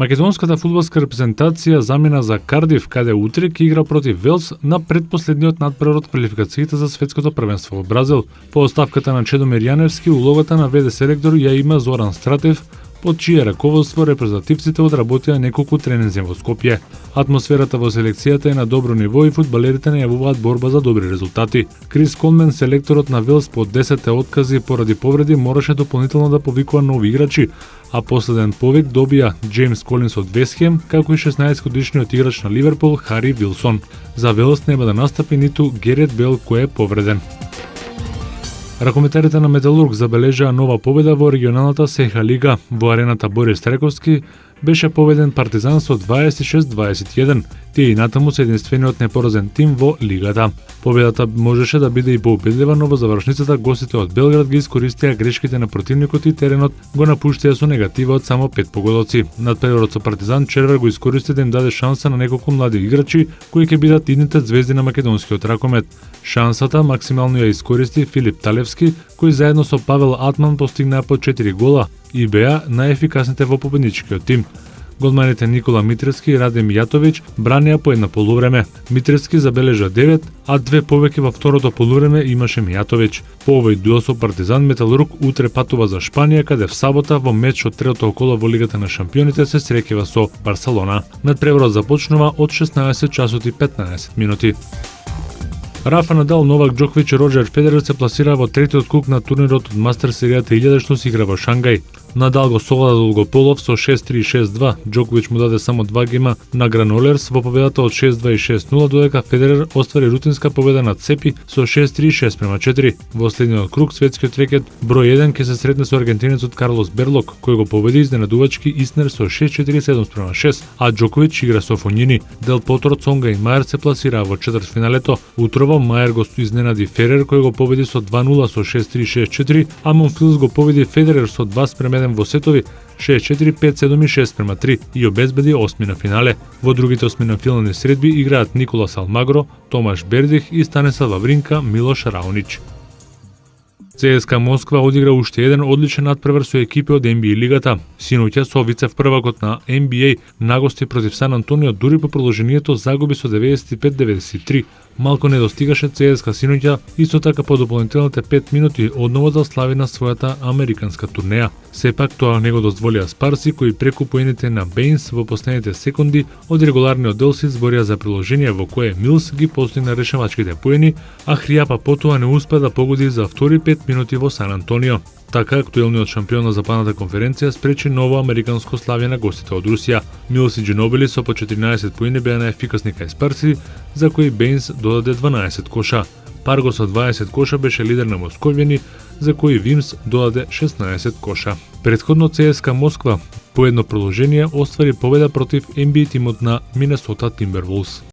Македонската фудбалска репрезентација замина за Кардиф, каде утре ќе игра против Велс на предпоследниот надпревар од квалификациите за светското првенство во Бразил. По оставката на Чедомир Јаневски, улогата на ВД селектор ја има Зоран Стратев, под чие раководство репрезентативците одработија неколку тренинзи во Скопје. Атмосферата во селекцијата е на добро ниво и фудбалерите најавуваат борба за добри резултати. Крис Конмен, селекторот на Велс, по 10 откази поради повреди, мораше дополнително да повикува нови играчи, а последен повик добија Джеймс Колинс од Вестхем, како и 16-годишниот играч на Ливерпул Хари Вилсон. За Велс нема да настапи ниту Герет Бел, кој е повреден. Ракометарите на Металург забележаа нова победа во регионалната Сеха лига. Во арената Борис Трековски беше победен Партизан со 26-21. Тие и натаму се единствениот непоразен тим во лигата. Победата можеше да биде и поубедлива, но во завршницата гостите од Белград ги искористија грешките на противникот и теренот го напуштија со негатива од само 5 погодоци. Надпреварот со Партизан Червер го искористи да им даде шанса на неколку млади играчи кои ќе бидат идните звезди на македонскиот ракомет. Шансата максимално ја искористи Филип Талевски, кој заедно со Павел Атман постигнаа по 4 гола и беа најефикасните во победничкиот тим. Голманите Никола Митревски и Радим Јатовиќ бранеа по една полувреме. Митревски забележа 9, а 2 повеќе во второто полувреме имаше Мијатовиќ. По овој дуел со Партизан, Металург утре патува за Шпанија, каде в сабота во меч од третото коло во Лигата на шампионите се среќава со Барселона. Надпреварот започнува од 16 часот и 15 минути. Рафа Надал, Новак Џоковиќ и Роџер Федерер се пласираа во третиот круг на турнирот од Мастер серијата 1000 што се игра во Шангај. Надал го совлада Долгополов со 6-3 и 6-2. Џоковиќ му даде само 2 гейма на Гранолерс во победата од 6-2 и 6-0, додека Федерер оствари рутинска победа над Цепи со 6-3 и 6-4. Во следниот круг светскиот рекет број 1 ќе се сретне со аргентинецот Карлос Берлок, кој го победи изненадувачки Иснер со 6-4 и 7-6, а Џоковиќ игра со Фонини. Дел Потро, Цонга и Мајер се пласираа во четвртфиналето. Утрово Мајер го изненади Ферер, кој го победи со 2-0 со 6-3 и 6-4, а Монфилс го победи Федерер со 2-1 во сетови 6-4, 5-7 и 6-3 и обезбеди осмина финале. Во другите осминафинални средби играат Николас Алмагро, Томаш Бердих и Станислав Вавринка, Милош Раунич. ЦСКА Москва одигра уште еден одличен надпревар со екипи од NBA лигата. Синоќа со вице-првакот на NBA нагости против Сан Антонио, дури по продолжението загуби со 95-93. Малку не достигаше ЦСКА синоќа, исто така по дополнителните 5 минути одново да слави на својата американска турнеја. Сепак тоа не го дозволија Спарси, кои преку поените на Бейнс во последните секунди од регуларниот дел се изборија за приложение во кое Милс ги постигна решавачките поени, а Хријапа потоа не успе да погоди за втори 5 минути во Сан Антонио. Така, актуелниот шампион на западната конференција спречи ново американско славје на гостите од Русија. Милс и Джинобили со по 14 поени беа најефикасни кај Спарси, за кои Бейнс додаде 12 коша. Парго со 20 коша беше лидер на московјани, за кои Вимс додаде 16 коша. Претходно ЦСКА Москва по едно продолжение оствари победа против NBA тимот на Минесота Тимбервулс.